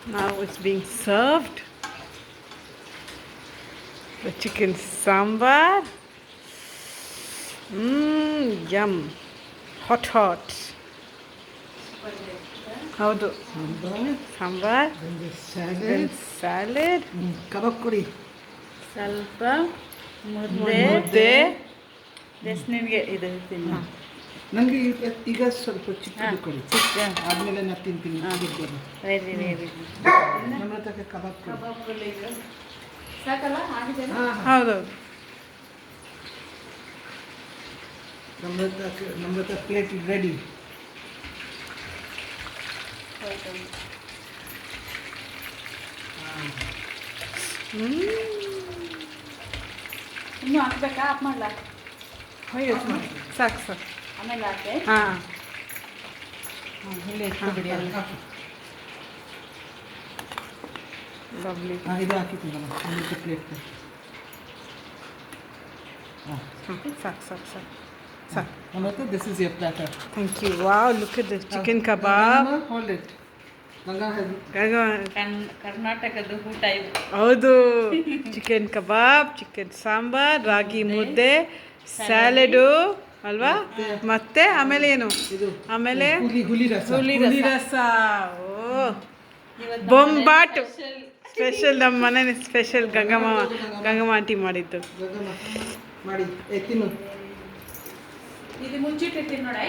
Now it's being served. The chicken sambar. Yum. Hot, hot. ಹೌದು sambar salad salad ಕಬಾಬ್ ಕೊಡಿ ಸ್ವಲ್ಪ ಮುದ್ದೆ ನಿನಗೆ ಇದು ತಿನ್ನು ನನಗೆ ಈಗ ಸ್ವಲ್ಪ ಚಿಕ್ಕದು ಕೊಡಿ ಆದಮೇಲೆ ನಾನು ತಿಂತೀನಿ ವೆರಿ ವೆರಿ ನಮ್ಮ ಹತ್ರ ಕಬಾಬ್ ಕೊಡಿ ಸಾಕಲ್ಲ ಆಗಿದೆ ಹೌದೌದು ನಮ್ಮ ಹತ್ರ ಪ್ಲೇಟ್ ರೆಡಿ ಇನ್ನೂ ಹಾಕ್ಬೇಕಾ ಆಫ್ ಮಾಡಲಾ ಸಾಕು ಸಾಕು ಆಮೇಲೆ ಹಾಕಿ ಹಾಂ ಇಲ್ಲೇ ಇಟ್ಕೊಬಿಡಿ ಅಲ್ಲಿ ಲವ್ಲಿ ಇದು ಹಾಕಿದ್ದೀನಲ್ಲ ಒಂದು ಪ್ಲೇಟ್ ಸಾಕು ಸಾಕು ಸಾಕು ಸಾಕು ನಮ್ಮ ಹತ್ರ this is your platter thank you wow look at this chicken kebab hold it ಕರ್ನಾಟಕದ ಊಟ ಇದು ಹೌದು chicken kebab chicken sambar ragi mudde salad ಅಲ್ವಾ ಮತ್ತೆ ಆಮೇಲೆ ಏನು ಇದು ಆಮೇಲೆ ಹುಲಿ ರಸ ಹುಲಿ ರಸ ಓ ಬೊಂಬಾಟು ಸ್ಪೆಷಲ್ ನಮ್ಮ ಮನೆ ಸ್ಪೆಷಲ್ ಗಂಗಮ್ಮ ಆಂಟಿ ಮಾಡಿದ್ದು ಮಾಡಿ ತಿನ್ನು ಇದು ಮುಂಚಿಟ್ಟಿರ್ತೀನಿ ನೋಡಿ